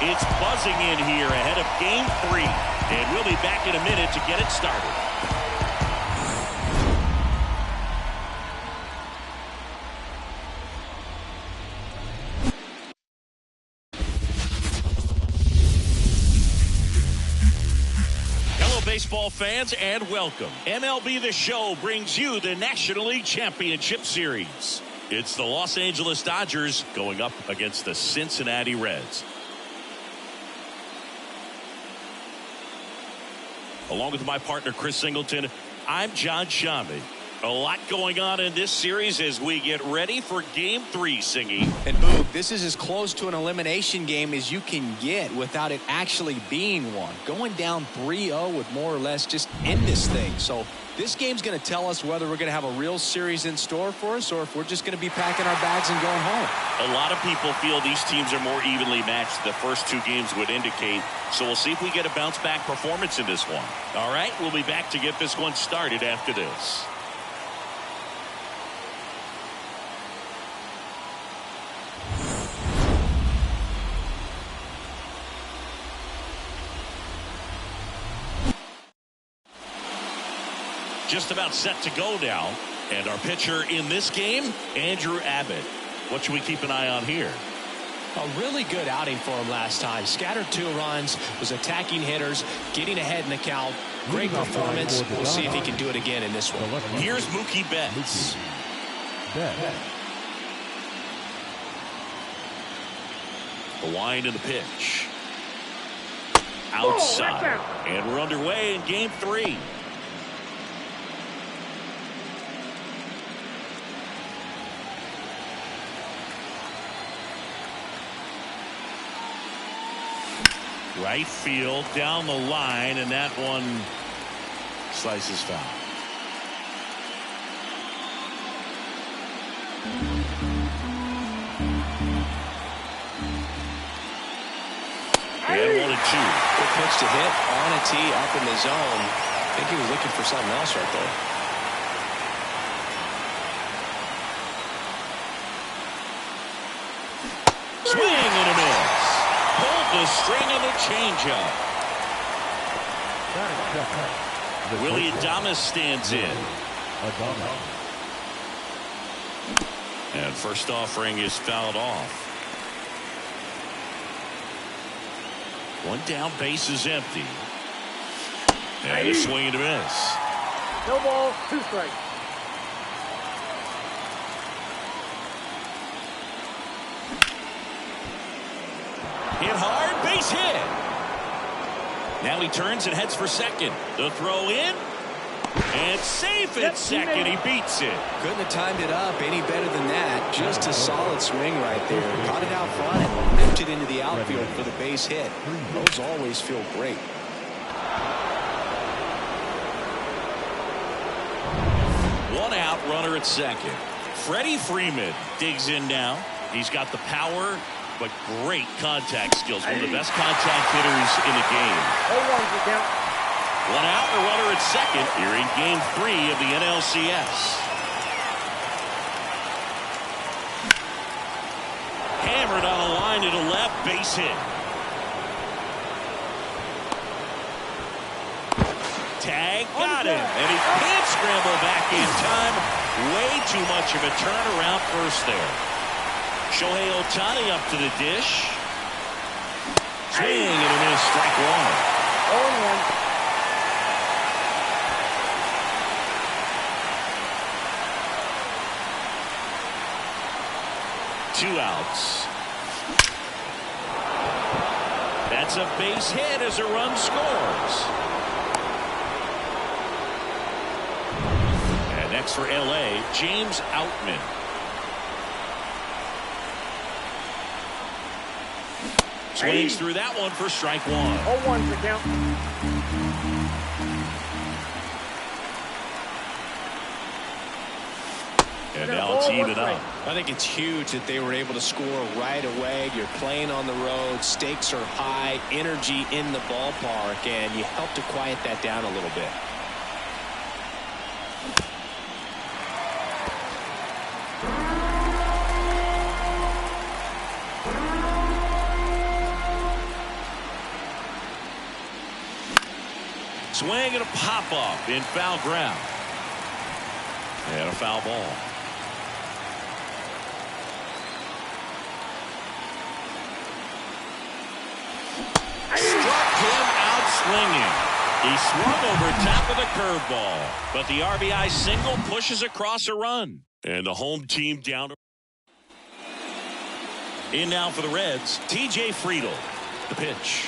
It's buzzing in here ahead of Game 3. And we'll be back in a minute to get it started. Baseball fans, and welcome. MLB The Show brings you the National League Championship Series. It's the Los Angeles Dodgers going up against the Cincinnati Reds. Along with my partner Chris Singleton, I'm John Shambi. A lot going on in this series as we get ready for Game 3, Singy. And Boog, this is as close to an elimination game as you can get without it actually being one. Going down 3-0 would more or less just end this thing. So this game's going to tell us whether we're going to have a real series in store for us or if we're just going to be packing our bags and going home. A lot of people feel these teams are more evenly matched. The first two games would indicate. So we'll see if we get a bounce-back performance in this one. All right, we'll be back to get this one started after this. Just about set to go now. And our pitcher in this game, Andrew Abbott. What should we keep an eye on here? A really good outing for him last time. Scattered 2 runs, was attacking hitters, getting ahead in the count. Great performance. We'll see if he can do it again in this one. Here's Mookie Betts. The wind and the pitch. Outside. And we're underway in Game 3. Right field, down the line, and that one slices foul. And 1-2. Good pitch to hit on a tee up in the zone. I think he was looking for something else right there. Swing and a miss. Pulled the string on the changeup. Willie Adames stands in. And first offering is fouled off. One down, base is empty. And a swing and a miss. No ball, 2 strikes. Hit hard, base hit. Now he turns and heads for second. The throw in. And safe at second. He beats it. Couldn't have timed it up any better than that. Just a solid swing right there. Caught it out front and ripped it into the outfield for the base hit. Those always feel great. One out, runner at second. Freddie Freeman digs in now. He's got the power, but great contact skills. One of the best contact hitters in the game. 0-1 count. One out, a runner at second here in Game 3 of the NLCS. Hammered on a line to the left, base hit. Tag, got him, and he can't scramble back in time. Way too much of a turnaround first there. Shohei Ohtani up to the dish. Swing and a miss, strike one. 0-1. Two outs. That's a base hit as a run scores. And next for LA, James Outman. Swings through that one for strike one. 0-1 the count. And now it's even up. I think it's huge that they were able to score right away. You're playing on the road. Stakes are high. Energy in the ballpark. And you help to quiet that down a little bit. swing and a pop-up in foul ground. And a foul ball. Struck him out swinging. He swung over top of the curveball, but the RBI single pushes across a run. And the home team down. In now for the Reds, TJ Friedl. The pitch.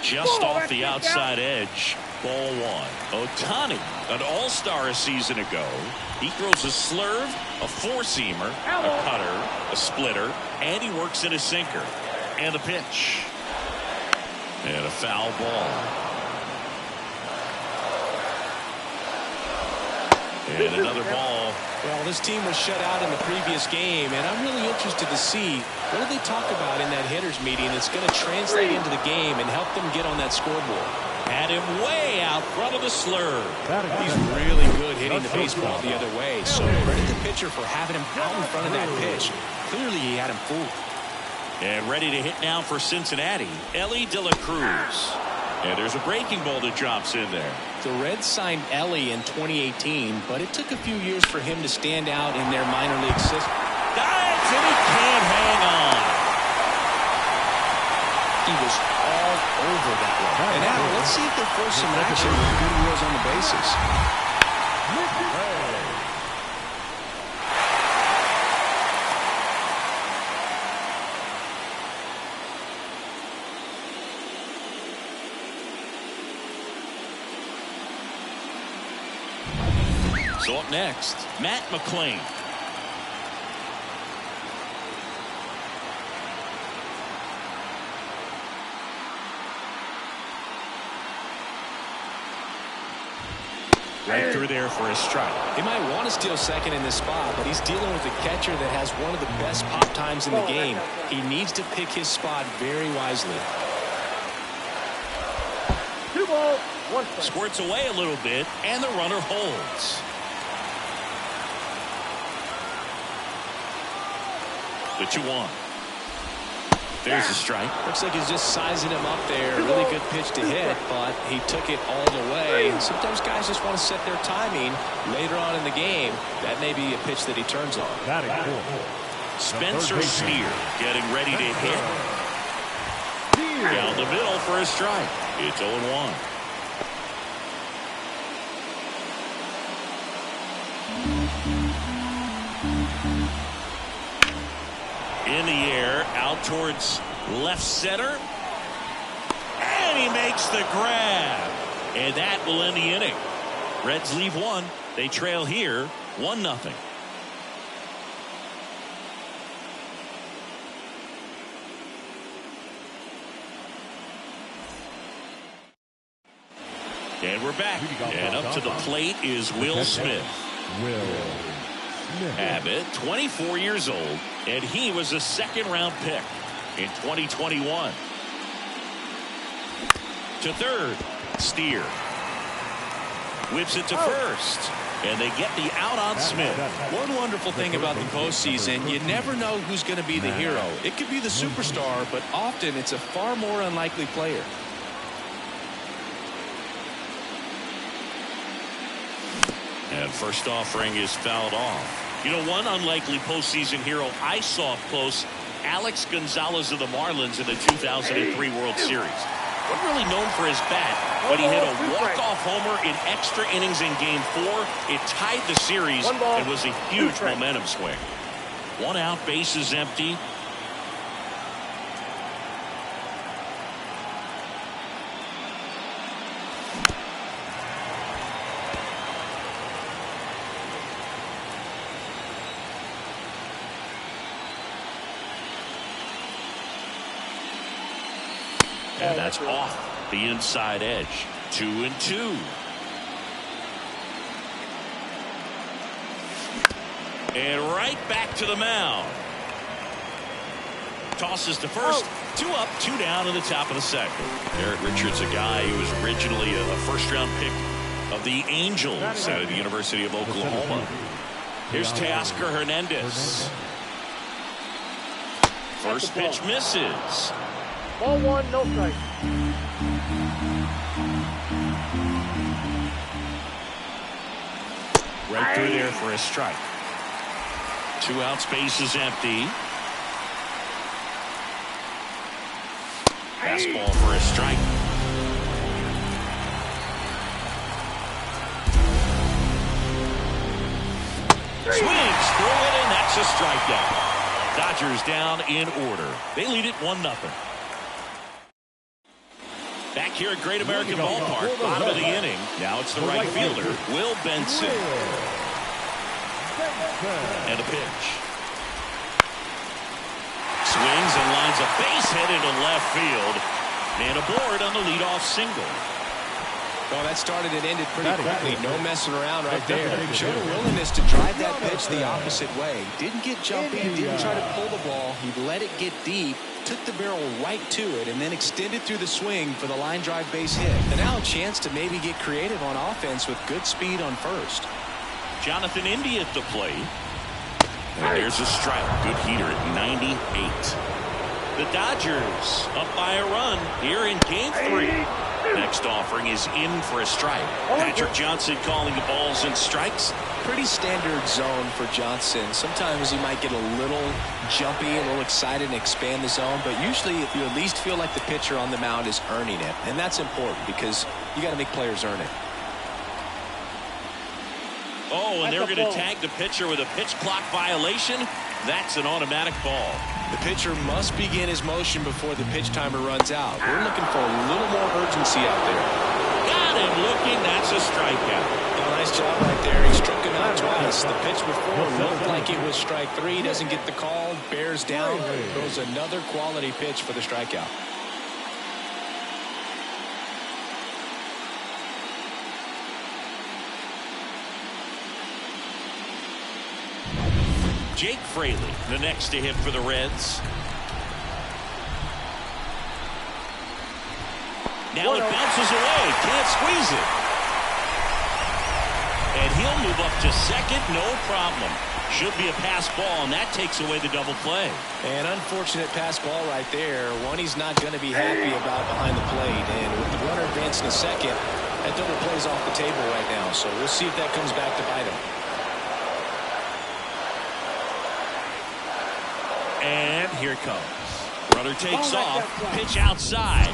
Just off the outside edge. Ball one. Ohtani, an all-star a season ago. He throws a slurve, a four-seamer, a cutter, a splitter, and he works in a sinker. And the pitch. And a foul ball. And another ball. Well, this team was shut out in the previous game, and I'm really interested to see what do they talk about in that hitters meeting that's going to translate into the game and help them get on that scoreboard. Had him way out front of the slurve. He's really good hitting the baseball the other way, so credit the pitcher for having him out in front of that pitch. Clearly, he had him fooled. And ready to hit now for Cincinnati, Ellie De La Cruz. And there's a breaking ball that drops in there. The Reds signed Ellie in 2018, but it took a few years for him to stand out in their minor league system. Dives and he can't hang on. He was all over that one. And now let's see if they force some action with good wheels on the bases. So up next, Matt McClain. Right through there for a strike. He might want to steal second in this spot, but he's dealing with a catcher that has one of the best pop times in the game. He needs to pick his spot very wisely. 2 balls, 1 strike. Squirts away a little bit, and the runner holds. The 2-1. There's a strike. Looks like he's just sizing him up there. Really good pitch to hit, but he took it all the way. And sometimes guys just want to set their timing later on in the game. That may be a pitch that he turns on. Spencer Steer getting ready to hit. Down the middle for a strike. It's 0-1. In the air, out towards left center. And he makes the grab. And that will end the inning. Reds leave one. They trail here 1-0. And we're back. And up to the plate is Will Smith. Abbott, 24 years old, and he was a second-round pick in 2021. To third, Steer. Whips it to first, and they get the out on Smith. One wonderful thing about the postseason, you never know who's going to be the hero. It could be the superstar, but often it's a far more unlikely player. And first offering is fouled off. You know, one unlikely postseason hero I saw up close, Alex Gonzalez of the Marlins in the 2003 World Series. Wasn't really known for his bat, but he hit a walk-off homer in extra innings in Game 4. It tied the series and was a huge momentum swing. 1 out, bases empty. And that's off the inside edge. 2-2. And right back to the mound. Tosses to first. 2 up, 2 down in the top of the second. Garrett Richards, a guy who was originally a first-round pick of the Angels out of the University of Oklahoma. Here's Teoscar Hernandez. First pitch misses. Ball 1, no strike. right through there for a strike. 2 outs, base is empty. Fastball for a strike. Swings through it, and that's a strikeout. Dodgers down in order. They lead it 1-0. Back here at Great American Ballpark, bottom of the inning. Now it's the right fielder, Will Benson. And a pitch. Swings and lines a base hit into left field. And aboard on the leadoff single. Well, that started and ended pretty quickly. No messing around right there. Showed a willingness to drive that pitch the opposite way. Didn't get jumpy, didn't try to pull the ball. He let it get deep, took the barrel right to it, and then extended through the swing for the line drive base hit. And now a chance to maybe get creative on offense with good speed on first. Jonathan India at the plate. And there's a strike. Good heater at 98. The Dodgers up by a run here in Game 3. Next offering is in for a strike. Patrick Johnson calling the balls and strikes. Pretty standard zone for Johnson. Sometimes he might get a little jumpy, a little excited and expand the zone, but usually you at least feel like the pitcher on the mound is earning it, and that's important because you got to make players earn it. Oh, and they're going to tag the pitcher with a pitch clock violation. That's an automatic ball. The pitcher must begin his motion before the pitch timer runs out. We're looking for a little more urgency out there. Got him looking. That's a strikeout. Oh, nice job right there. He struck him out twice. The pitch before looked like it was strike 3. Doesn't get the call. Bears down. Throws another quality pitch for the strikeout. Jake Fraley, the next to hit for the Reds. Now it bounces away. Can't squeeze it. And he'll move up to second, no problem. Should be a pass ball, and that takes away the double play. An unfortunate pass ball right there. One he's not going to be happy about behind the plate. And with the runner advancing to second, that double play's off the table right now. So we'll see if that comes back to bite him. And here it comes. Runner takes off. Pitch outside.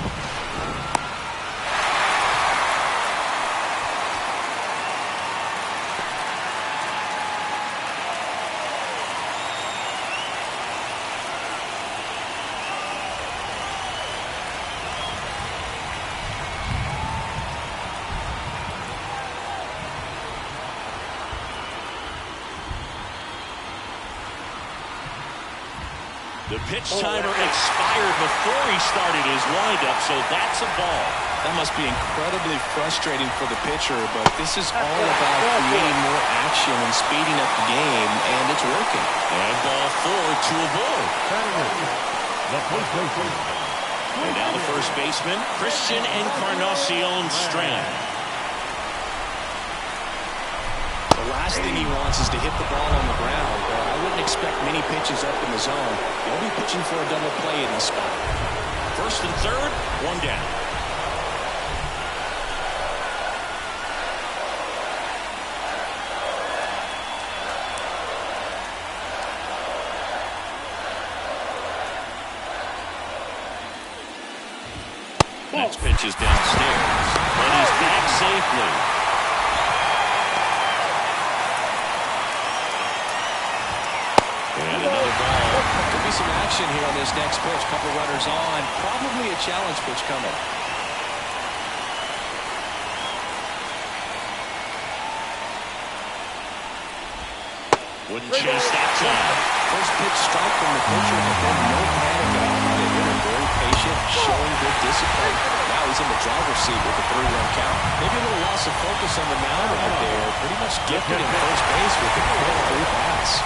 The pitch timer expired before he started his windup, so that's a ball. That must be incredibly frustrating for the pitcher, but this is all about creating more action and speeding up the game, and it's working. And ball 4 to avoid. And now the first baseman, Christian Encarnacion Strand. The last thing he wants is to hit the ball on the ground, but I wouldn't expect many pitches up in the zone. He'll be pitching for a double play in this spot. First and third, 1 down. Next pitch is downstairs, but he's back safely. And another ball. Could be some action here on this next pitch. Couple runners on. Probably a challenge pitch coming. Wouldn't chase that time. First pitch strike from the pitcher, but then no panic at all. The hitter very patient, showing good discipline. Now he's in the driver's seat with a 3-run count. Maybe a little loss of focus on the mound right there. Pretty much gifted in first base with a quick 3 pass.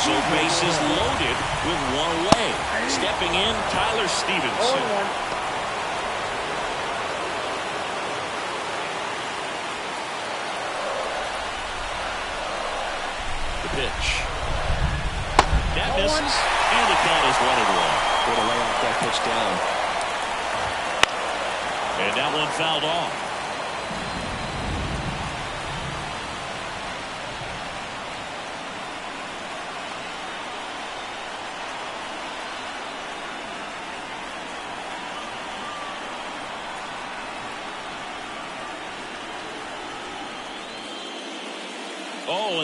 So bases loaded with 1 away. Stepping in, Tyler Stevenson. The pitch. That misses, and the count is 1-1. Way to lay off that pitch down. And that one fouled off.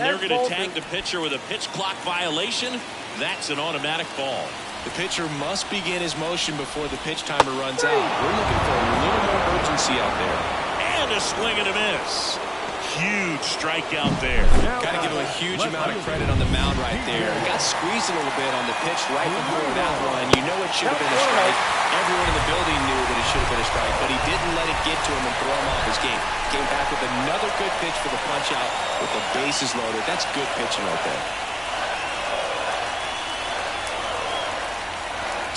they're going to tag the pitcher with a pitch clock violation. That's an automatic ball. The pitcher must begin his motion before the pitch timer runs out. We're looking for a little more urgency out there. And a swing and a miss. Huge strikeout there. Got to give him a huge amount of credit on the mound right there. Got squeezed a little bit on the pitch right before that one. You know it should have been a strike. Everyone in the building knew that it should have been a strike, but he didn't let it get to him and throw him off his game. Came back with another good pitch for the punch out with the bases loaded. That's good pitching right there.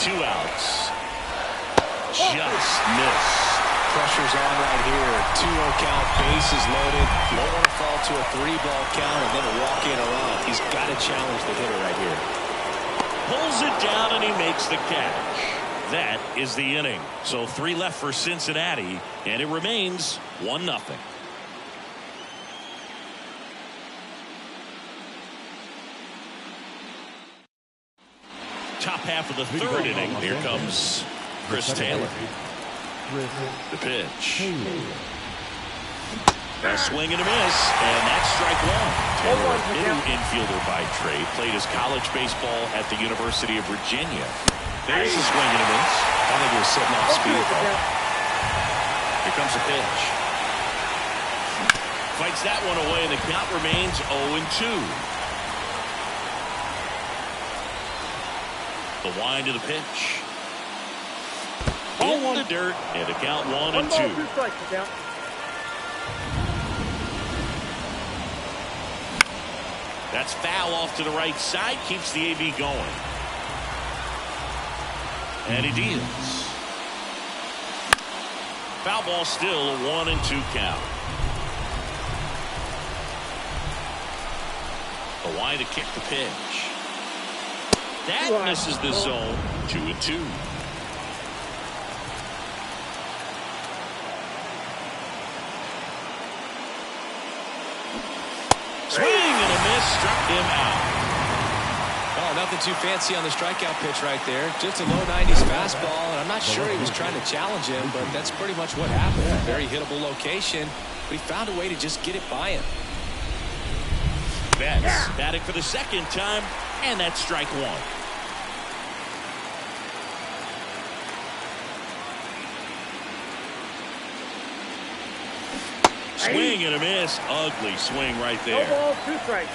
2 outs. Just missed. Pressure's on right here. 2-0 count, bases loaded. You don't want to fall to a 3-ball count and then walk in a run. He's got to challenge the hitter right here. Pulls it down and he makes the catch. That is the inning. So 3 left for Cincinnati, and it remains 1-0. Top half of the 3rd inning. Here comes Chris Taylor. The pitch. A swing and a miss, and that's strike 1. Taylor, a hitting infielder by trade, played his college baseball at the University of Virginia. There's a swing and a miss. I think he was sitting off speed, though. Here comes the pitch. Fights that one away, and the count remains 0-2. The wind of the pitch. In the dirt, and a count 1-2. That's foul off to the right side, keeps the AB going. And he deals. Foul ball still, a 1-2 count. The wind to kick the pitch. That misses the zone. 2-2. Swing and a miss, struck him out. Oh, nothing too fancy on the strikeout pitch right there. Just a low 90s fastball, and I'm not sure he was trying to challenge him, but that's pretty much what happened. Very hittable location, but he found a way to just get it by him. Betts batting for the 2nd time, and that's strike 1. Swing and a miss. Ugly swing right there. 2 strikes.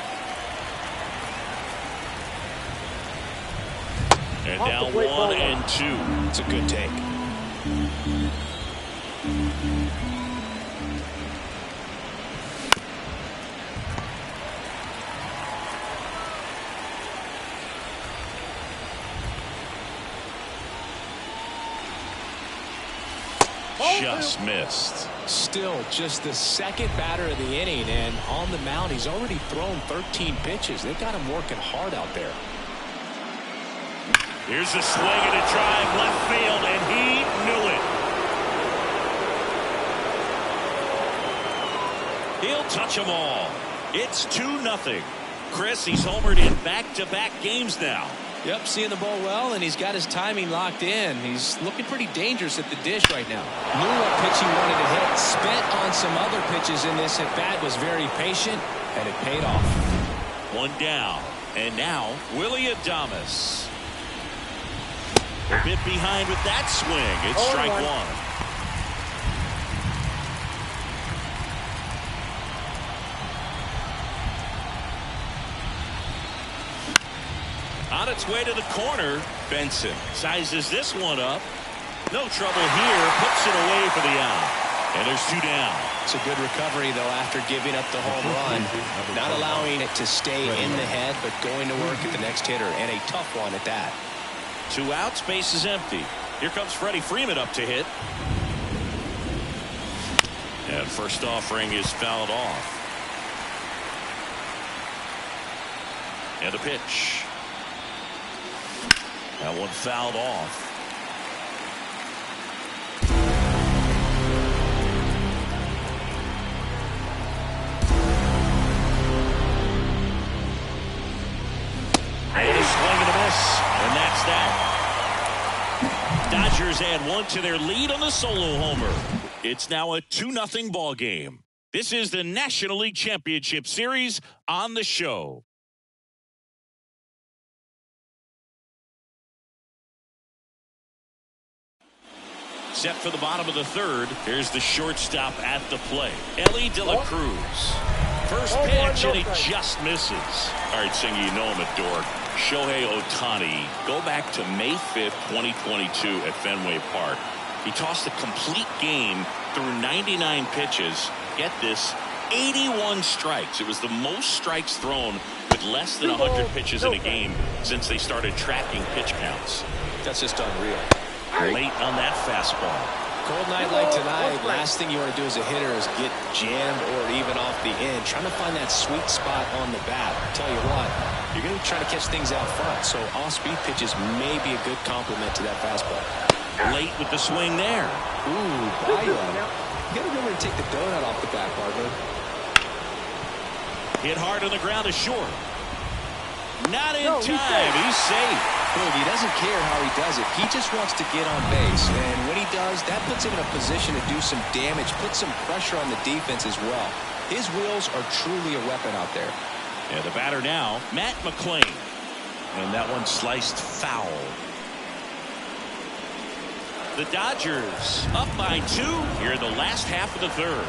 And down 1-2. It's a good take. Just missed. Still just the 2nd batter of the inning, and on the mound he's already thrown 13 pitches. They've got him working hard out there. Here's a swing and a drive left field, and he knew it. He'll touch them all. It's 2-0. Chris, he's homered in back-to-back games now. Yep, seeing the ball well, and he's got his timing locked in. He's looking pretty dangerous at the dish right now. Knew what pitch he wanted to hit. Spent on some other pitches in this at-bat. Was very patient, and it paid off. 1 down. And now, Willie Adames. A bit behind with that swing. It's strike 1. On its way to the corner, Benson sizes this one up. No trouble here. Puts it away for the out. And there's 2 down. It's a good recovery, though, after giving up the home run. Not allowing it to stay in the head, but going to work at the next hitter. And a tough one at that. 2 outs, base is empty. Here comes Freddie Freeman up to hit. And first offering is fouled off. And a pitch. That one fouled off. And a swing and a miss. And that's that. Dodgers add 1 to their lead on the solo homer. It's now a 2-0 ball game. This is the National League Championship Series on the show. Set for the bottom of the third. Here's the shortstop at the plate, Ellie De La Cruz. First pitch, and he just misses. All right, Singer, you know him at Dork. Shohei Ohtani. Go back to May 5th, 2022 at Fenway Park. He tossed a complete game through 99 pitches. Get this, 81 strikes. It was the most strikes thrown with less than 100 pitches in a game since they started tracking pitch counts. That's just unreal. Late on that fastball. Cold night like tonight, last thing you want to do as a hitter is get jammed or even off the end. Trying to find that sweet spot on the bat. Tell you what, you're going to try to catch things out front, so off-speed pitches may be a good complement to that fastball. Late with the swing there. Ooh, Bayo. You got to remember to take the donut off the bat, partner. Hit hard on the ground to short. Not in time. He's safe. Look, he doesn't care how he does it. He just wants to get on base. And when he does, that puts him in a position to do some damage, put some pressure on the defense as well. His wheels are truly a weapon out there. Yeah, the batter now, Matt McClain. And that one sliced foul. The Dodgers up by 2 here in the last half of the third.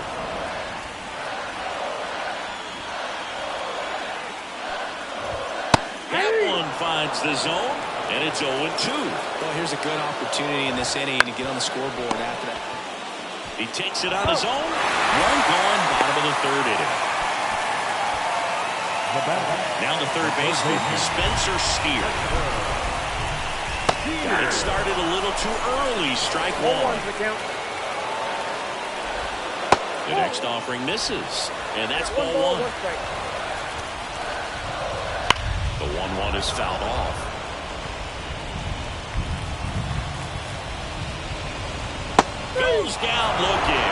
That one finds the zone, and it's 0-2. Well, here's a good opportunity in this inning to get on the scoreboard after that. He takes it on his own. One gone, bottom of the third inning. Now the third baseman, Spencer Steer. Got it started a little too early. Strike one. The next offering misses, and that's ball one. The 1-1 is fouled off. Goes down looking.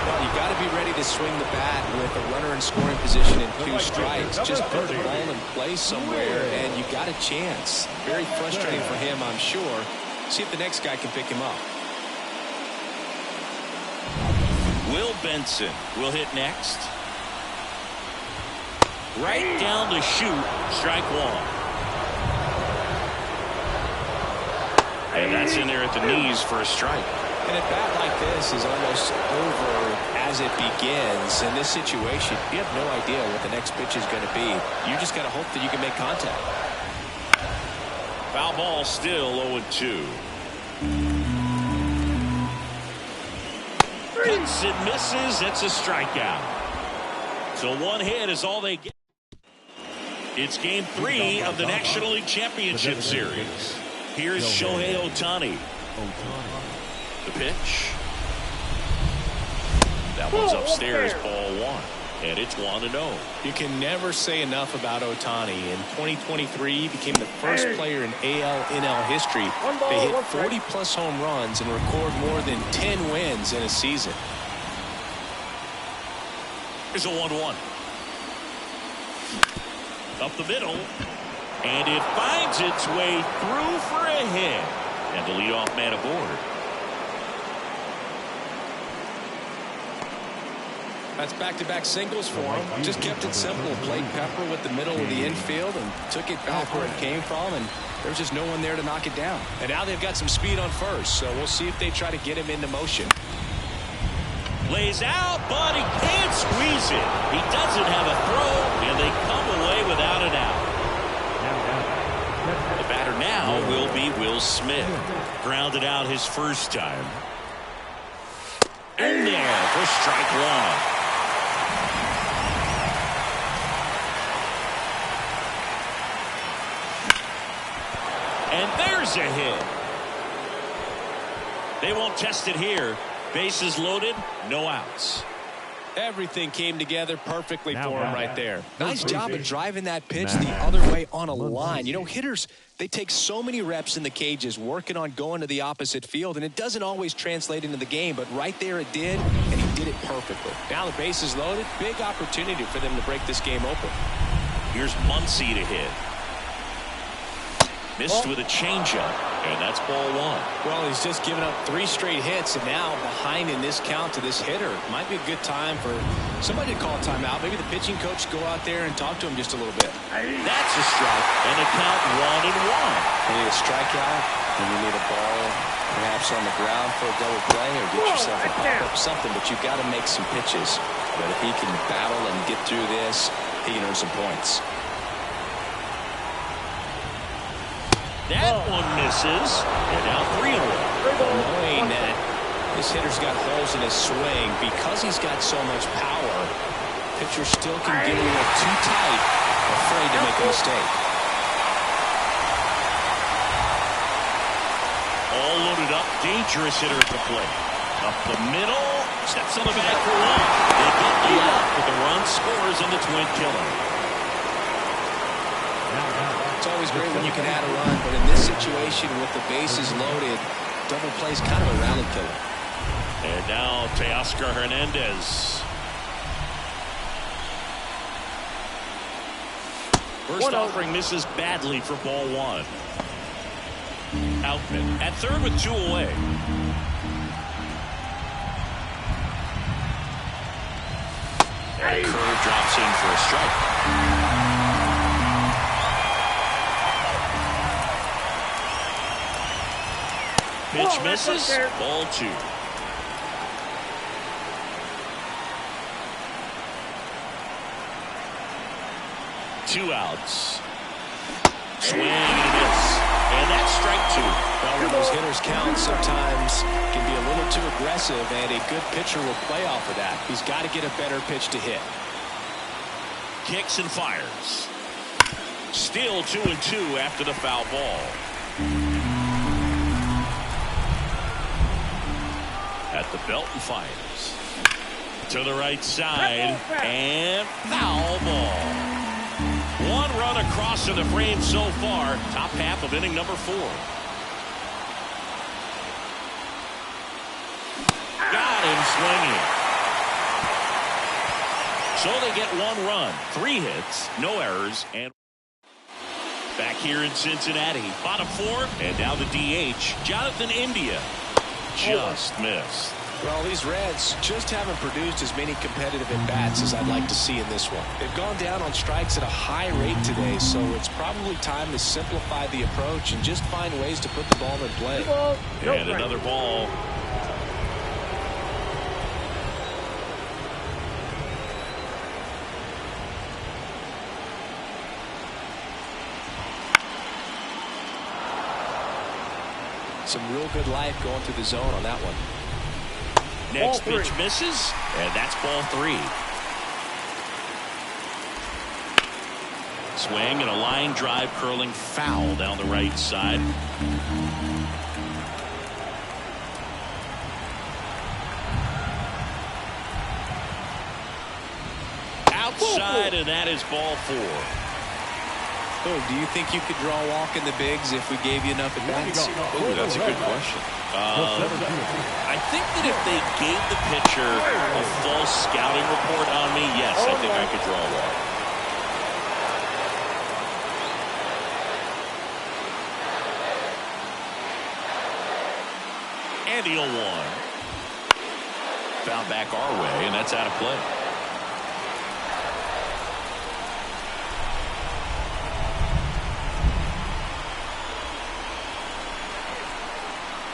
Well, you got to be ready to swing the bat with a runner in scoring position and 2 strikes. Just put the ball in place somewhere, and you got a chance. Very frustrating for him, I'm sure. See if the next guy can pick him up. Will Benson will hit next. Right down the chute, strike one. And that's in there at the knees for a strike. And a bat like this is almost over as it begins. In this situation, you have no idea what the next pitch is going to be. You just got to hope that you can make contact. Foul ball still 0-2. Hits and misses. It's a strikeout. So one hit is all they get. It's game 3 of the National League Championship Series. Here's Shohei Ohtani. The pitch. That one's upstairs, ball 1. And it's 1-0. You can never say enough about Ohtani. In 2023, he became the first player in AL/NL history to hit 40-plus home runs and record more than 10 wins in a season. Here's a 1-1. Up the middle. And it finds its way through for a hit. And the leadoff man aboard. That's back-to-back singles for him. Just kept it simple. Played Pepper with the middle of the infield and took it back where it came from, and there's just no one there to knock it down. And now they've got some speed on first, so we'll see if they try to get him into motion. Lays out, but he can't squeeze it. He doesn't have a throw, and they come away without an out. The batter now will be Will Smith. Grounded out his first time. In there for strike one. And there's a hit. They won't test it here. Bases loaded, no outs. Everything came together perfectly for him right there. Nice job of driving that pitch the other way on a line. You know, hitters, they take so many reps in the cages working on going to the opposite field, and it doesn't always translate into the game, but right there it did, and he did it perfectly. Now the base is loaded. Big opportunity for them to break this game open. Here's Muncy to hit. Missed with a changeup, and that's ball one. Well, he's just given up 3 straight hits, and now behind in this count to this hitter. Might be a good time for somebody to call a timeout. Maybe the pitching coach go out there and talk to him just a little bit. That's a strike, and the count 1-1. You need a strikeout, and you need a ball perhaps on the ground for a double play, or get yourself a pop-up, something, but you've got to make some pitches. But if he can battle and get through this, he can earn some points. That one misses, and now 3-1. Knowing that this hitter's got holes in his swing, because he's got so much power, pitcher still can get a little too tight, afraid to make a mistake. All loaded up, dangerous hitter at the plate. Up the middle, steps on the bag for one. They get the out, but the run scores on the twin killer. It's always great when you can add a run, but in this situation with the bases loaded, double play's kind of a rally killer. And now Teoscar Hernandez. First offering misses badly for ball one. Outman at third with 2 away. And curve drops in for a strike. Pitch misses. Ball 2. Two outs. Swing and a miss. And that's strike 2. Well, when those hitters count, sometimes can be a little too aggressive, and a good pitcher will play off of that. He's got to get a better pitch to hit. Kicks and fires. Still 2-2 after the foul ball. At the belt and fires. To the right side. And foul ball. 1 run across in the frame so far. Top half of inning number 4. Got him swinging. So they get 1 run, 3 hits, no errors, and back here in Cincinnati. Bottom 4, and now the DH, Jonathan India. Just missed. Well, these Reds just haven't produced as many competitive at-bats as I'd like to see in this one. They've gone down on strikes at a high rate today, so it's probably time to simplify the approach and just find ways to put the ball in play. And another ball. Some real good life going through the zone on that one. Next pitch misses, and that's ball 3. Swing and a line drive curling foul down the right side. Outside, and that is ball 4. Oh, do you think you could draw a walk in the bigs if we gave you enough at-bats? Oh, that's a good question. I think that if they gave the pitcher a full scouting report on me, yes, I think I could draw a walk. And the 0-1. Found back our way, and that's out of play.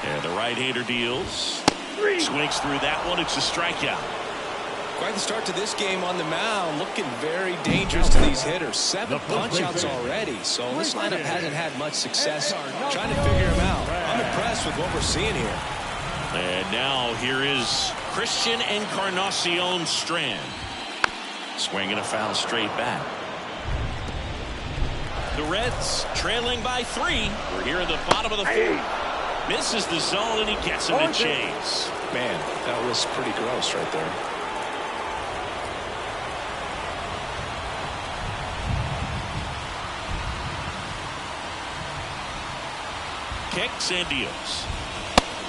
And the right-hander deals. Swings through that one. It's a strikeout. Quite the start to this game on the mound. Looking very dangerous to these hitters. 7 punch-outs already. So this lineup hasn't had much success trying to figure them out. I'm impressed with what we're seeing here. And now here is Christian Encarnacion Strand. Swinging a foul straight back. The Reds trailing by 3. We're here in the bottom of the 4th. Misses the zone, and he gets him to chase. Man, that was pretty gross right there. Kicks and deals.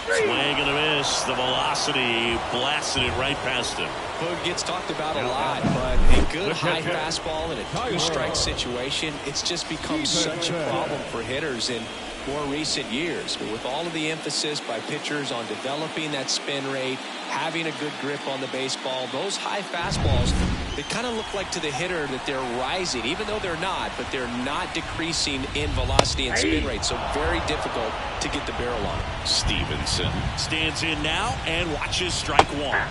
Swing and a miss. The velocity blasted it right past him. Boog gets talked about a lot, but a good high fastball in a 2-strike situation, it's just become such a problem for hitters in more recent years. But with all of the emphasis by pitchers on developing that spin rate, having a good grip on the baseball, those high fastballs, they kind of look like to the hitter that they're rising, even though they're not, but they're not decreasing in velocity and spin rate. So very difficult to get the barrel on. Stevenson stands in now and watches strike one.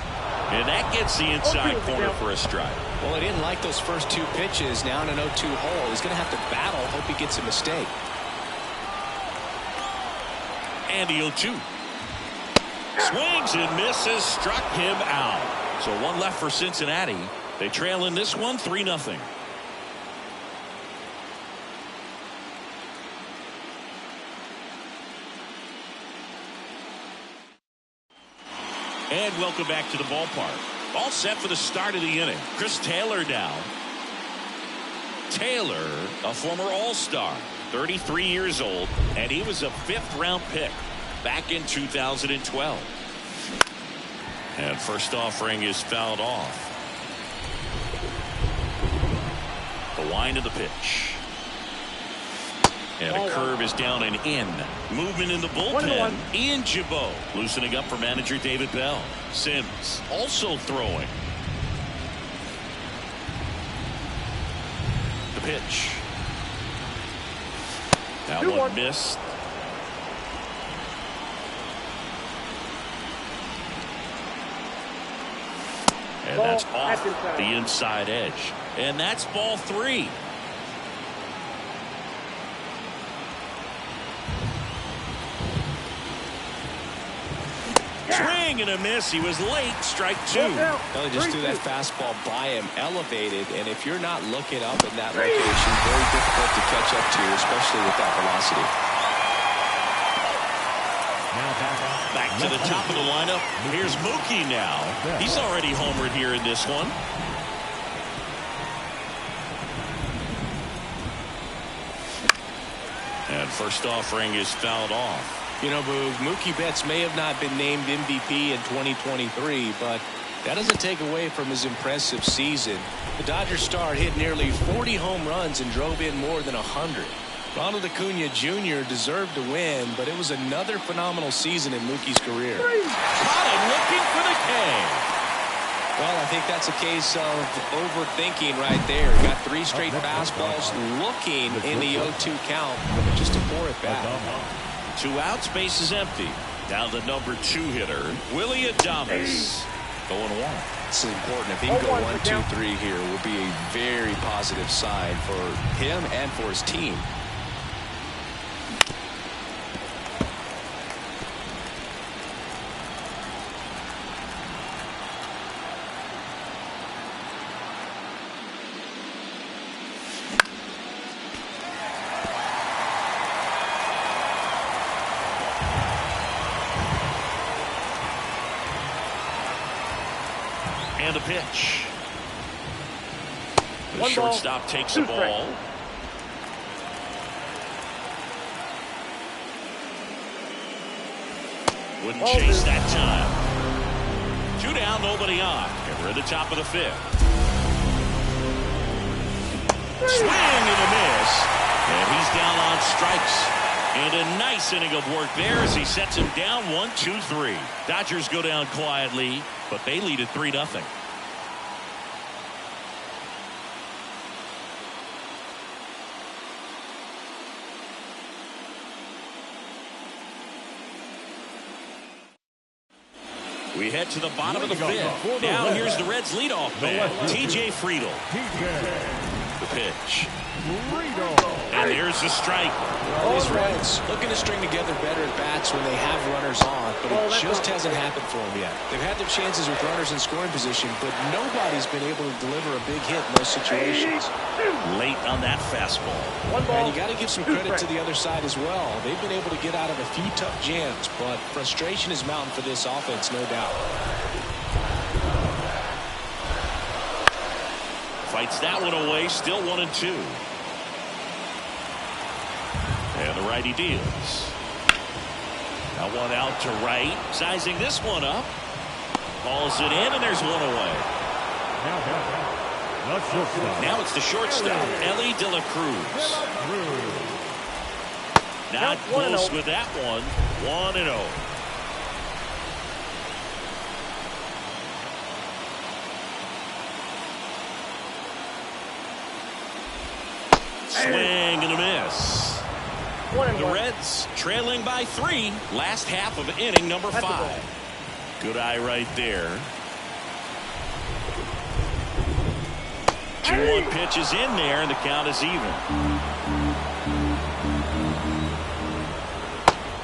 And that gets the inside corner for a strike. Well, he didn't like those first 2 pitches. Now in an 0-2 hole, he's going to have to battle. Hope he gets a mistake. And the 0-2. Swings and misses, struck him out. So one left for Cincinnati. They trail in this one 3-0. And welcome back to the ballpark. All set for the start of the inning. Chris Taylor down. Taylor, a former All-Star, 33 years old, and he was a 5th-round pick back in 2012. And first offering is fouled off. The wind of the pitch. And a curve is down and in. Movement in the bullpen. Ian Gibaut loosening up for manager David Bell. Sims also throwing. The pitch. That one missed. And that's off the inside edge. And that's ball 3. Swing and a miss. He was late. Strike 2. Well, he just threw that fastball by him, elevated, and if you're not looking up in that location, very difficult to catch up to, especially with that velocity. Back to the top of the lineup. Here's Mookie now. He's already homered here in this one. And first offering is fouled off. You know, Boog, Mookie Betts may have not been named MVP in 2023, but that doesn't take away from his impressive season. The Dodgers star hit nearly 40 home runs and drove in more than 100. Ronald Acuna Jr. deserved to win, but it was another phenomenal season in Mookie's career. Caught him looking for the K. Well, I think that's a case of overthinking right there. Got 3 straight fastballs looking in the 0-2 count just to pour it back. 2 outs, base is empty. Now the number 2 hitter, Willie Adames, going 1. It's important. If he can go 1, 2, 3 here, will be a very positive sign for him and for his team. And a pitch. The shortstop takes the ball. Wouldn't chase that time. 2 down, nobody on. And we're at the top of the 5th. Swing and a miss. And he's down on strikes. And a nice inning of work there as he sets him down 1-2-3. Dodgers go down quietly, but they lead at 3-0. We head to the bottom of the 5th. Now here's the Reds leadoff man, TJ Friedl. The pitch. And there's the strike. Well, these Reds looking to string together better at bats when they have runners on, but it just hasn't happened for them yet. They've had their chances with runners in scoring position, but nobody's been able to deliver a big hit in those situations. Late on that fastball. And you got to give some credit to the other side as well. They've been able to get out of a few tough jams, but frustration is mounting for this offense, no doubt. Fights that one away, still 1-2. And the righty deals. Now one out to right. Sizing this one up. Calls it in, and there's one away. Now it's the shortstop, Ellie De La Cruz. Not close with that one. 1-0. Swing and a miss. The Reds trailing by 3. Last half of inning number 5. Good eye right there. 2-1 pitch is in there, and the count is even.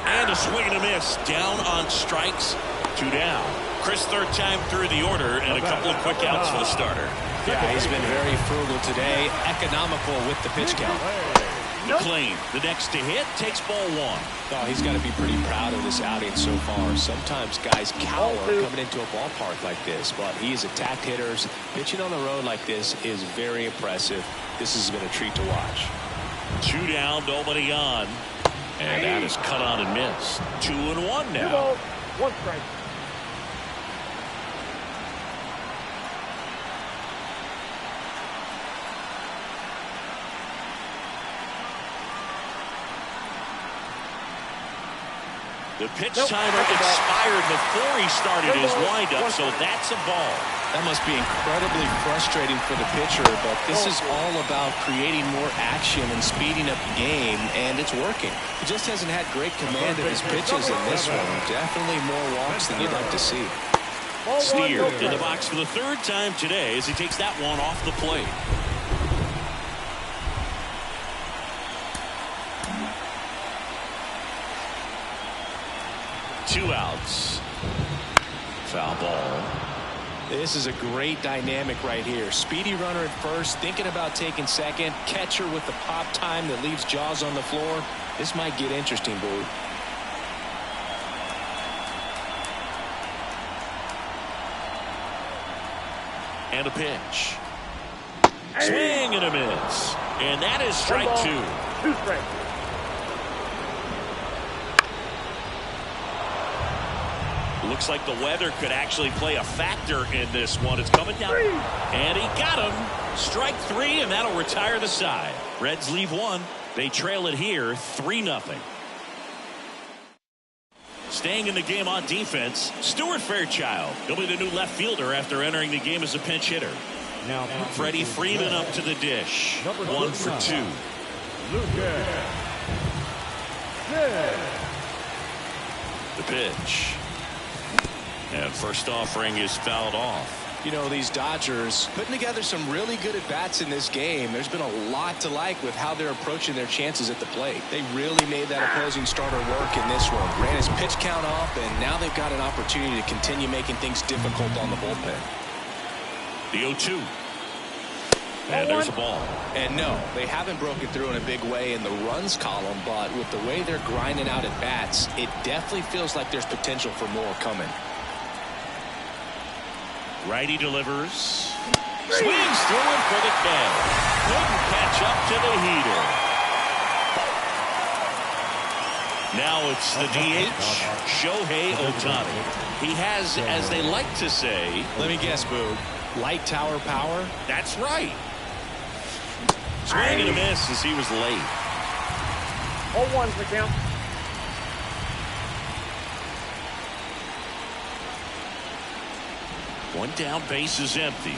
And a swing and a miss. Down on strikes. 2 down. Chris, third time through the order, and a couple of quick outs for the starter. Yeah, he's been very frugal today. Economical with the pitch count. McLean, the next to hit, takes ball 1. Oh, he's got to be pretty proud of this outing so far. Sometimes guys cower coming into a ballpark like this, but he's attacked hitters. Pitching on the road like this is very impressive. This has been a treat to watch. 2 down, nobody on. And that is cut on and missed. 2-1 now. 1 strike. The pitch timer expired before he started his windup, so that's a ball. That must be incredibly frustrating for the pitcher, but this is all about creating more action and speeding up the game, and it's working. He just hasn't had great command of his pitches in this one. Definitely more walks than you'd like to see. Steer in the box for the 3rd time today as he takes that one off the plate. Two outs. Foul ball. This is a great dynamic right here. Speedy runner at first, thinking about taking second. Catcher with the pop time that leaves Jaws on the floor. This might get interesting, Boo. And a pitch. Swing and a miss. And that is strike 2. 2 strikes. Looks like the weather could actually play a factor in this one. It's coming down. And he got him. Strike 3, and that'll retire the side. Reds leave 1. They trail it here 3-0. Staying in the game on defense, Stuart Fairchild. He'll be the new left fielder after entering the game as a pinch hitter. Now Freddie Freeman up to the dish. 1 for 2. The pitch. And first offering is fouled off. You know, these Dodgers putting together some really good at-bats in this game. There's been a lot to like with how they're approaching their chances at the plate. They really made that opposing starter work in this one. Ran his pitch count off, and now they've got an opportunity to continue making things difficult on the bullpen. The 0-2. And there's a ball. And no, they haven't broken through in a big way in the runs column, but with the way they're grinding out at-bats, it definitely feels like there's potential for more coming. Righty delivers. Swings through it for the count. Couldn't catch up to the heater. Now it's the DH, Shohei Ohtani. He has, as they like to say... Let me guess, Boog. Light tower power? That's right. Swing and a miss as he was late. 0-1's the count. One down, base is empty.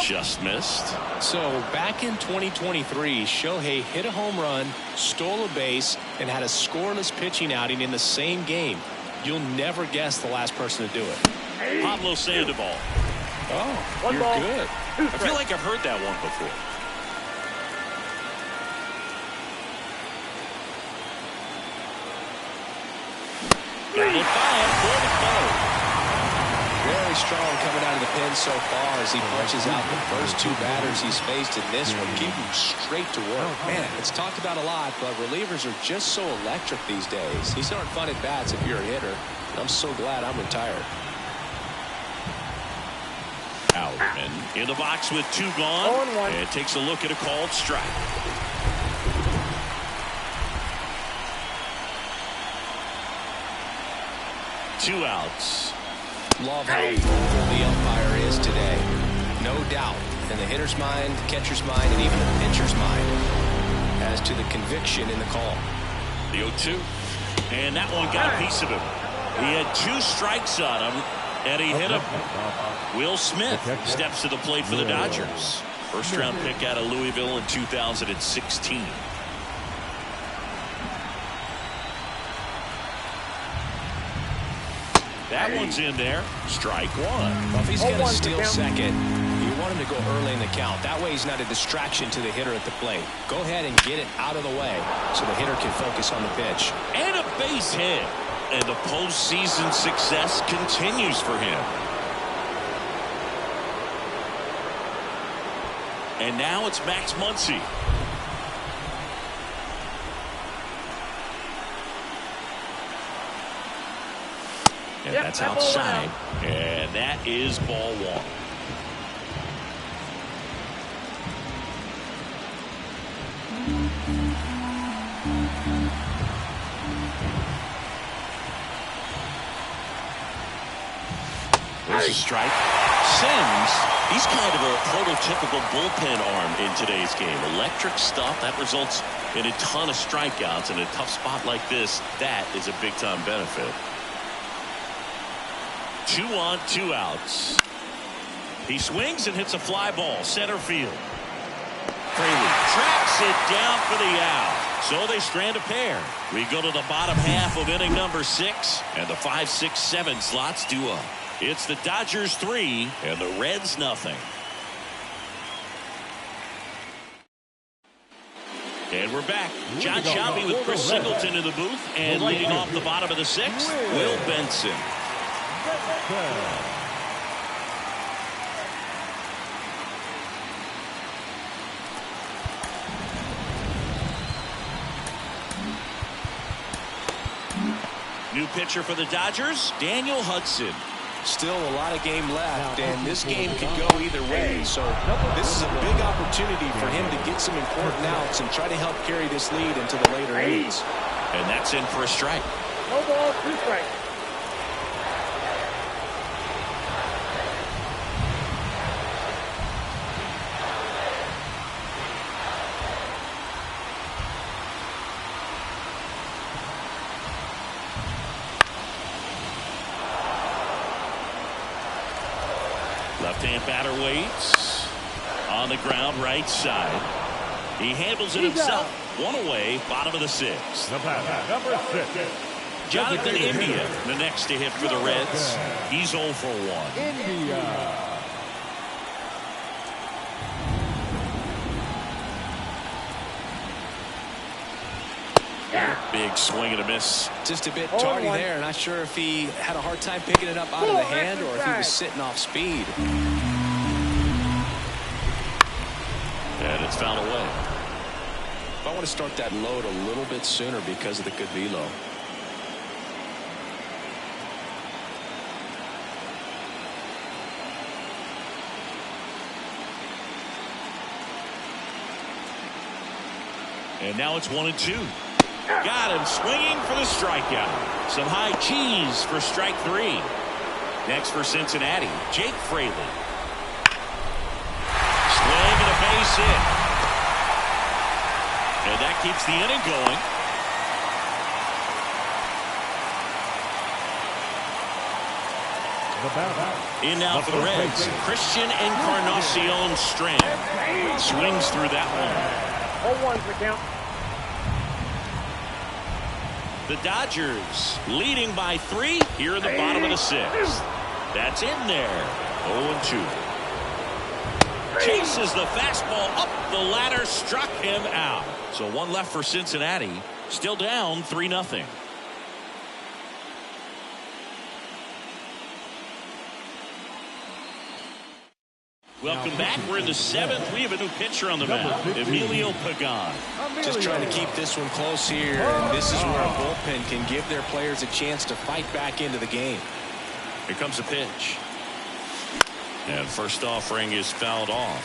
Just missed. So back in 2023, Shohei hit a home run, stole a base, and had a scoreless pitching outing in the same game. You'll never guess the last person to do it. Pablo Sandoval. Oh, you're good. I feel like I've heard that one before. Got it by for the close. Very strong coming out of the pen so far as he punches out the first 2 batters he's faced in this one. Keep him straight to work. Man, it's talked about a lot, but relievers are just so electric these days. These aren't fun at bats if you're a hitter. I'm so glad I'm retired. Alderman in the box with 2 gone. 0-1. And takes a look at a called strike. Two outs. Love how vocal the umpire is today. no doubt in the hitter's mind, the catcher's mind, and even the pitcher's mind as to the conviction in the call. The 0-2. And that one got a piece of him. He had 2 strikes on him, and he hit him. Will Smith steps to the plate for the Dodgers. First-round pick out of Louisville in 2016. That one's in there. Strike 1. Well, if he's going to steal second, you want him to go early in the count. That way he's not a distraction to the hitter at the plate. Go ahead and get it out of the way so the hitter can focus on the pitch. And a base hit. And the postseason success continues for him. And now it's Max Muncy. And that's outside. And that is ball 1. There's a strike. Sims, he's kind of a prototypical bullpen arm in today's game. Electric stuff that results in a ton of strikeouts. In a tough spot like this, that is a big-time benefit. 2 on, 2 outs. He swings and hits a fly ball center field. Fraley tracks it down for the out. So they strand a pair. We go to the bottom half of inning number 6, and the 5, 6, 7 slots due up. It's the Dodgers 3 and the Reds nothing. And we're back. John Shelby with Chris Singleton in the booth, and leading off the bottom of the 6th, Will Benson. New pitcher for the Dodgers, Daniel Hudson. Still a lot of game left, and this game could go either way. So this is a big opportunity for him to get some important outs and try to help carry this lead into the later innings. And that's in for a strike. No ball, 2 strikes. Left-hand batter waits on the ground right side. He handles it himself. 1 away, bottom of the 6th. Number 6. Jonathan India, the next to hit for the Reds. He's 0 for 1. India. Big swing and a miss. Just a bit tardy there. Not sure if he had a hard time picking it up out of the hand or if he was sitting off speed. And it's fouled away. I want to start that load a little bit sooner because of the good velo. And now it's 1 and 2. Got him swinging for the strikeout. Some high cheese for strike 3. Next for Cincinnati, Jake Fraley. Swing and a base hit. And that keeps the inning going. In now for the Reds, Christian Encarnacion Strand. Swings through that one. 0-1's the count. The Dodgers leading by 3 here in the bottom of the 6th. That's in there. 0-2. Chases the fastball up the ladder, struck him out. So 1 left for Cincinnati. Still down 3-0. Welcome back. We're in the 7th. We have a new pitcher on the mound, Emilio Pagan. Just trying to keep this one close here, and this is where a bullpen can give their players a chance to fight back into the game. Here comes the pitch. And first offering is fouled off.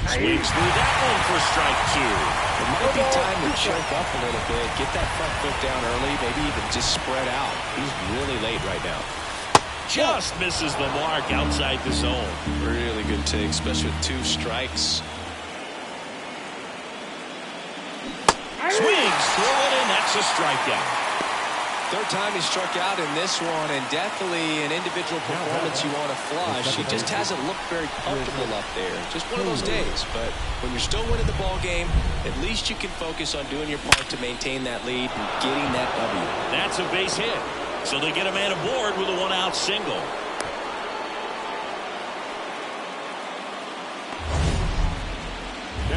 Swings through that one for strike 2. It might be time to choke up a little bit, get that front foot down early, maybe even just spread out. He's really late right now. Just misses the mark outside the zone. Really good take, especially with 2 strikes. Swings through it, and that's a strikeout. Third time he struck out in this one, and definitely an individual performance you want to flush. He just hasn't looked very comfortable up there. Just one of those days. But when you're still winning the ball game, at least you can focus on doing your part to maintain that lead and getting that W. That's a base hit. So they get a man aboard with a 1-out single.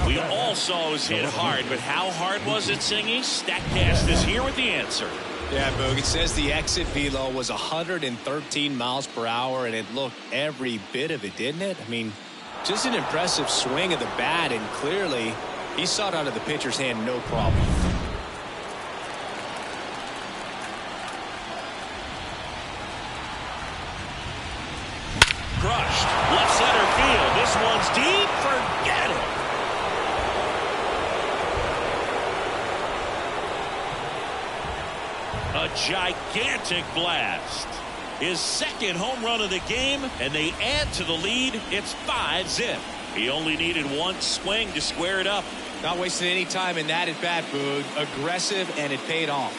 We all saw it was hit hard, but how hard was it, Singy? StatCast is here with the answer. Yeah, Boog, it says the exit velo was 113 miles per hour, and it looked every bit of it, didn't it? I mean, just an impressive swing of the bat, and clearly he saw it out of the pitcher's hand no problem. Crushed. Left center field. This one's deep. Forget it. A gigantic blast. His second home run of the game, and they add to the lead. It's 5-zip. He only needed one swing to square it up. Not wasting any time in that at bat, Boog. Aggressive, and it paid off.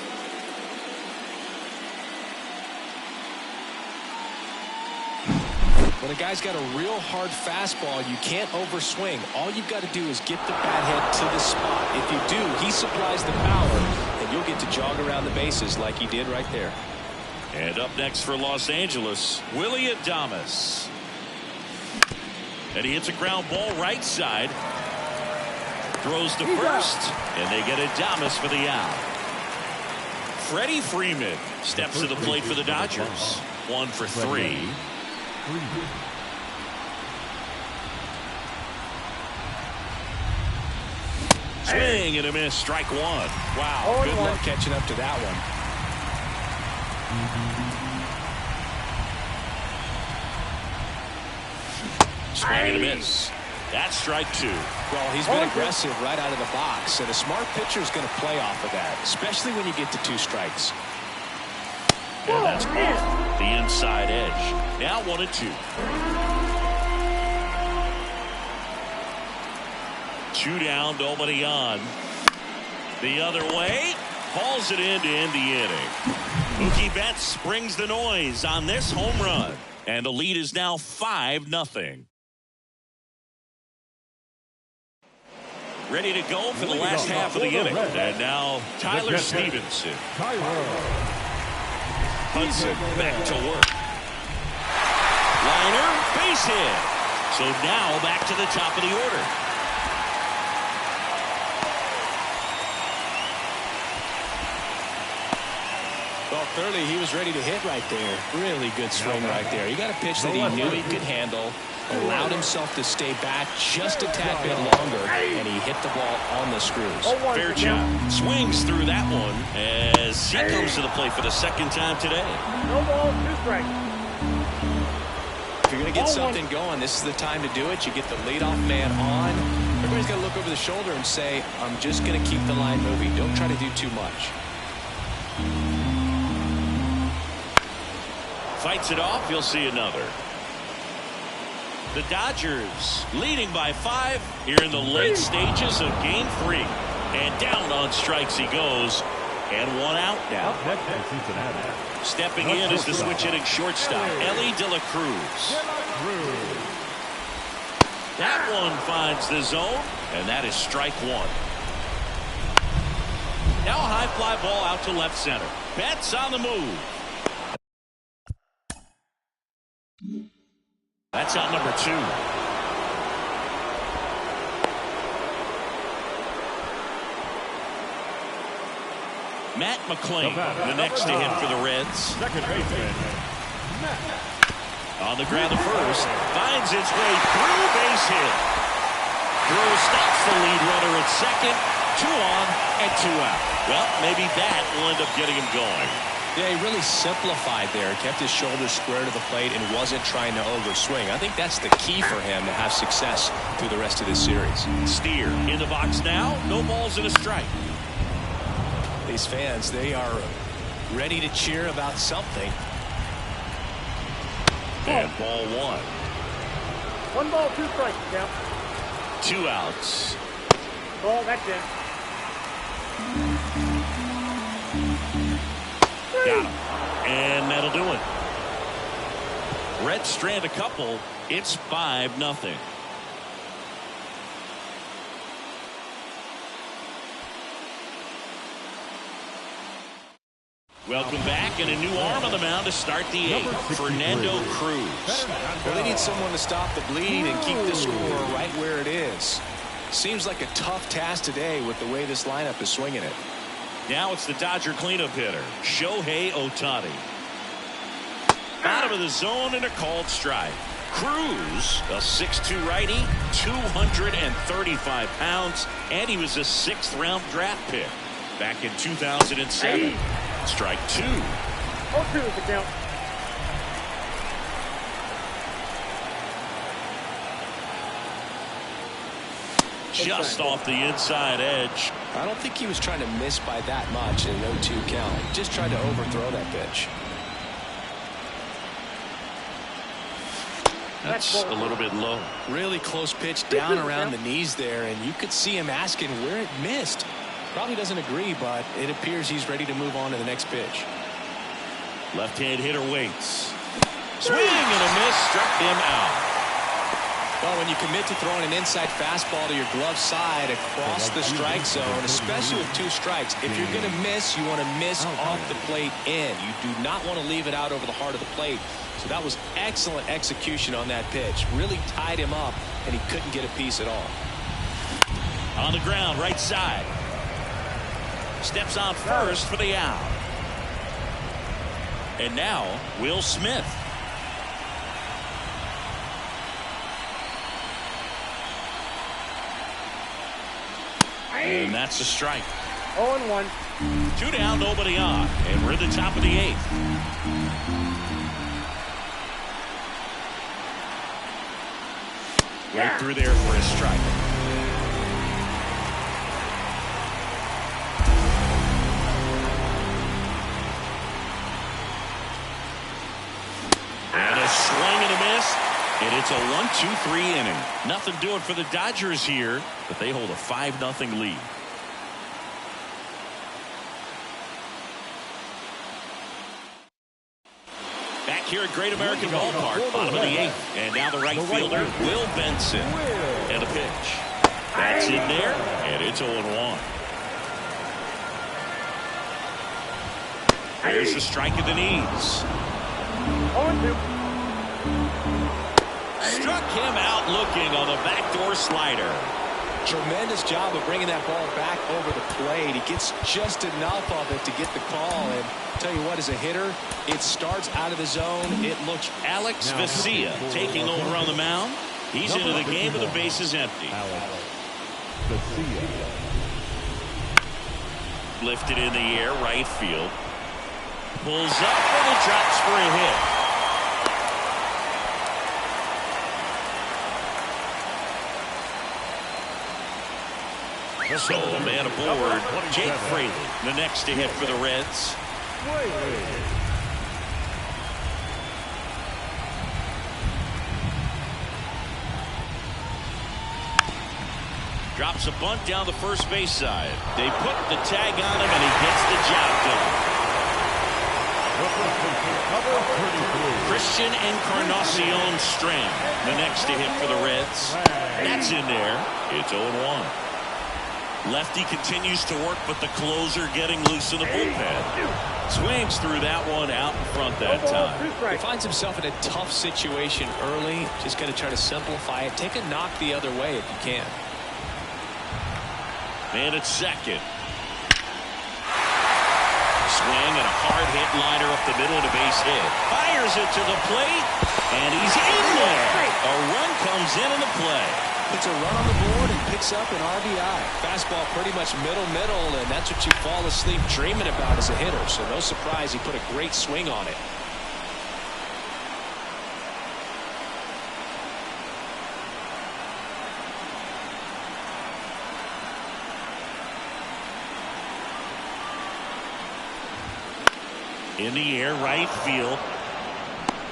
When a guy's got a real hard fastball, you can't overswing. All you've got to do is get the bat head to the spot. If you do, he supplies the power, and you'll get to jog around the bases like he did right there. And up next for Los Angeles, Willie Adames. And he hits a ground ball right side. Throws to first, and they get Adames for the out. Freddie Freeman steps to the plate for the Dodgers. 1 for 3. Swing and a miss, strike 1. Wow, good luck catching up to that one. Swing and a miss. That's strike 2. Well, he's been aggressive right out of the box, and a smart pitcher is going to play off of that, especially when you get to 2 strikes. And that's off the inside edge. Now 1-2. 2 down, nobody on. The other way. Hauls it in to end the inning. Mookie Betts brings the noise on this home run. And the lead is now 5-0. Ready to go for the last half of the inning. And now Tyler Stevenson. Hudson back to work. Liner, base hit. So now back to the top of the order. Well, clearly he was ready to hit right there. Really good swing right there. He got a pitch that he knew he could handle, allowed himself to stay back just a tad bit longer, and he hit the ball on the screws. Fairchild swings through that one as he comes to the plate for the second time today. No ball, 2 strikes. If you're going to get something going, this is the time to do it. You get the leadoff man on. Everybody's got to look over the shoulder and say, I'm just going to keep the line moving. Don't try to do too much. Fights it off. You'll see another. The Dodgers leading by 5 here in the late stages of Game 3. And down on strikes he goes. And 1 out now. Stepping in is the switch hitting shortstop, Ellie De La Cruz. That one finds the zone, and that is strike 1. Now a high fly ball out to left center. Betts on the move. That's out number 2. Matt McClain, the next to hit for the Reds. Second baseman. On the ground to first, finds its way through, base hit. Throw stops the lead runner at second. 2 on and 2 out. Well, maybe that will end up getting him going. Yeah, he really simplified there. Kept his shoulders square to the plate and wasn't trying to overswing. I think that's the key for him to have success through the rest of this series. Steer in the box now. No balls and a strike. These fans, they are ready to cheer about something. And ball one. 1 ball, 2 strikes, count. 2 outs. Ball, that's it. Got him. And that'll do it. Reds strand a couple. It's 5-0. Welcome back, and a new arm on the mound to start the 8th. Fernando Cruz. Well, they need someone to stop the bleed and keep the score right where it is. Seems like a tough task today with the way this lineup is swinging it. Now it's the Dodger cleanup hitter, Shohei Ohtani. Bottom of the zone and a called strike. Cruz, a 6'2" righty, 235 pounds, and he was a 6th-round draft pick back in 2007. Strike 2. 0-2 is the count. Just off the inside edge. I don't think he was trying to miss by that much in an 0-2 count. He just tried to overthrow that pitch. That's a little bit low. Really close pitch down around the knees there, and you could see him asking where it missed. Probably doesn't agree, but it appears he's ready to move on to the next pitch. Left-hand hitter waits. Swing and a miss, struck him out. Well, when you commit to throwing an inside fastball to your glove side across the strike zone, especially with 2 strikes, if you're going to miss, you want to miss off the plate in. You do not want to leave it out over the heart of the plate. So that was excellent execution on that pitch. Really tied him up, and he couldn't get a piece at all. On the ground, right side. Steps on first for the out. And now, Will Smith. And that's a strike. 0-1. 2 down, nobody on. And we're at the top of the 8th. Right through there for a strike. And a swing and a miss. And it's a 1-2-3 inning. Nothing doing for the Dodgers here, but they hold a 5-0 lead. Back here at Great American Ballpark, bottom of the 8th. And now the right fielder, Will Benson. And a pitch. That's in there, and it's 0-1. There's a strike at the knees. 0-2. Struck him out looking on the backdoor slider. Tremendous job of bringing that ball back over the plate. He gets just enough of it to get the call. And I'll tell you what, as a hitter, it starts out of the zone. It looks. Alex Vesia taking over on the mound. He's into the game with the bases empty. Lifted in the air, right field. Pulls up and it drops for a hit. So, man aboard, Jake Fraley, the next to hit for the Reds. Drops a bunt down the first base side. They put the tag on him, and he gets the job done. Christian Encarnacion Strand, the next to hit for the Reds. That's in there. It's 0-1. Lefty continues to work, but the closer getting loose in the bullpen. Swings through that one out in front that time. He finds himself in a tough situation early. Just got to try to simplify it. Take a knock the other way if you can. Man at second. Swing and a hard hit liner up the middle and a base hit. Fires it to the plate, and he's in there. A run comes in the play. puts a run on the board and picks up an RBI. Fastball pretty much middle, and that's what you fall asleep dreaming about as a hitter. So no surprise he put a great swing on it. In the air, right field.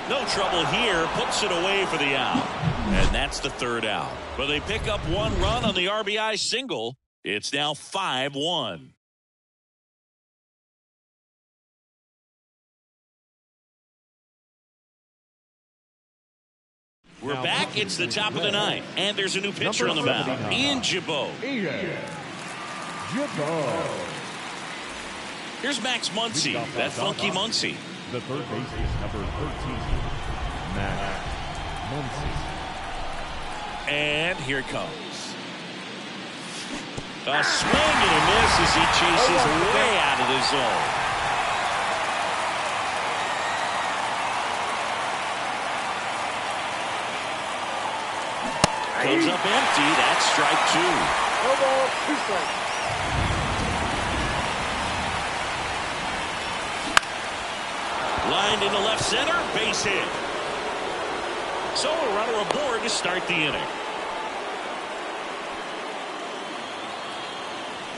No trouble here. Puts it away for the out. And that's the third out. But they pick up one run on the RBI single. It's now 5-1. We're back. It's the top of the ninth. And there's a new pitcher on the mound. Ian Gibaut. Here's Max Muncy, that funky Muncy. The third baseman, number 13, Max Muncy. And here it comes. A swing and a miss as he chases way out of the zone. Comes up empty. That's strike two. No ball, 2 strikes. Lined into left center, base hit. So a runner aboard to start the inning.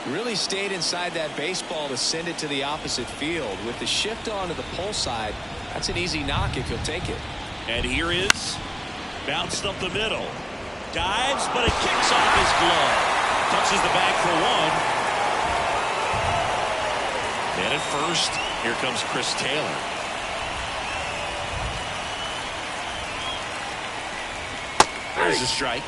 Really stayed inside that baseball to send it to the opposite field. With the shift on to the pull side, that's an easy knock if you'll take it. And here is bounced up the middle. Dives, but it kicks off his glove. Touches the bag for one. And at first, here comes Chris Taylor. There's a strike.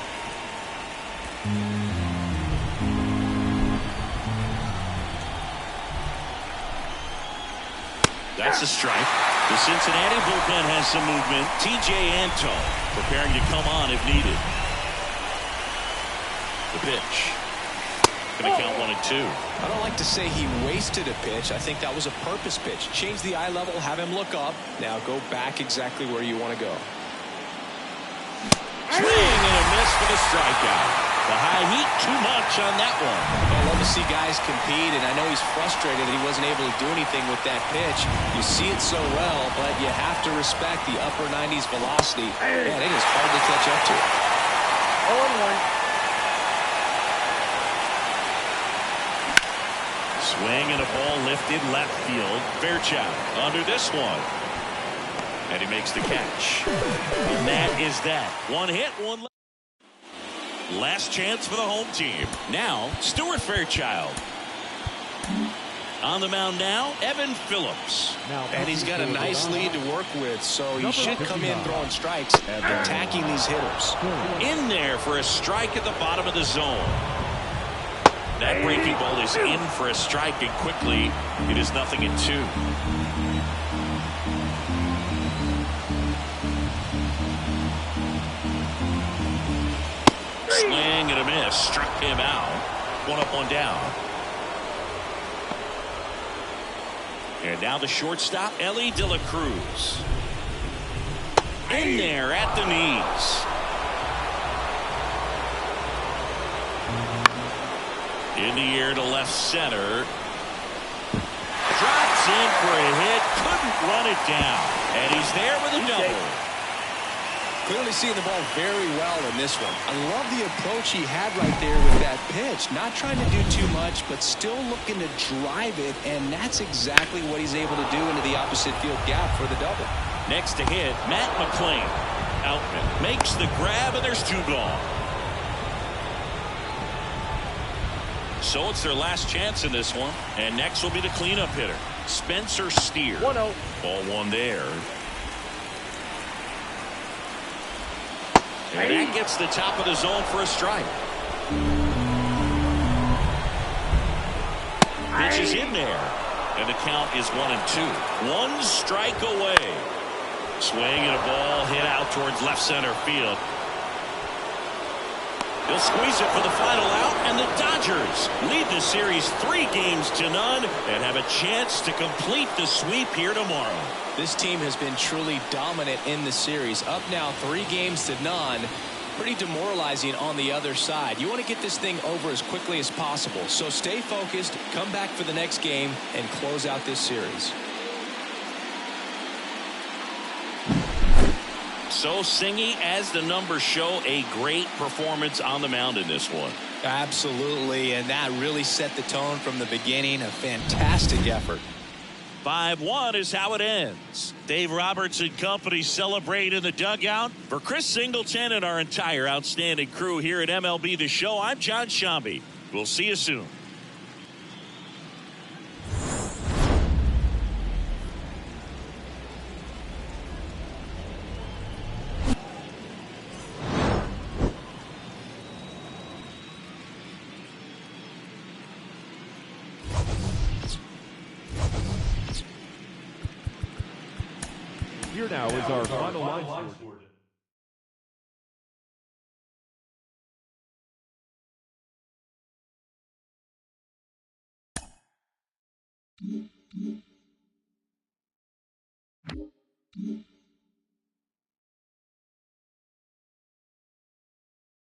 That's a strike. The Cincinnati bullpen has some movement. T.J. Anto preparing to come on if needed. The pitch. Going to count 1-2. I don't like to say he wasted a pitch. I think that was a purpose pitch. Change the eye level, have him look up. Now go back exactly where you want to go. Swing and a miss for the strikeout. The high heat, too much on that one. I love to see guys compete, and I know he's frustrated that he wasn't able to do anything with that pitch. You see it so well, but you have to respect the upper 90s velocity. Man, it is hard to catch up to. 0-1. Swing and a ball lifted left field. Fairchild under this one. And he makes the catch. And that is that. One hit, one left. Last chance for the home team. Now, Stuart Fairchild. On the mound now, Evan Phillips. And he's got a nice lead to work with, so he should come in throwing strikes, attacking these hitters. In there for a strike at the bottom of the zone. That breaking ball is in for a strike, and quickly it is 0-2. Swing and a miss. Struck him out. 1 up, 1 down. And now the shortstop, Ellie De La Cruz. In there at the knees. In the air to left center. Drops in for a hit. Couldn't run it down. And he's there with a double. Clearly seeing the ball very well in this one. I love the approach he had right there with that pitch. Not trying to do too much, but still looking to drive it, and that's exactly what he's able to do into the opposite field gap for the double. Next to hit, Matt McClain. Outman makes the grab, and there's 2 gone. So it's their last chance in this one. And next will be the cleanup hitter, Spencer Steer. 1-0. Ball 1 there. And that gets the top of the zone for a strike. Pitch is in there. And the count is 1-2. 1 strike away. Swing and a ball hit out towards left center field. He'll squeeze it for the final out, and the Dodgers lead the series 3-0 and have a chance to complete the sweep here tomorrow. This team has been truly dominant in the series. Up now 3-0. pretty demoralizing on the other side. You want to get this thing over as quickly as possible. So stay focused, come back for the next game, and close out this series. So Singy, as the numbers show, a great performance on the mound in this one. Absolutely, and that really set the tone from the beginning. A fantastic effort. 5-1 is how it ends. Dave Roberts and company celebrate in the dugout. For Chris Singleton and our entire outstanding crew here at MLB The Show, I'm John Shambi. We'll see you soon. Here now is our final line score.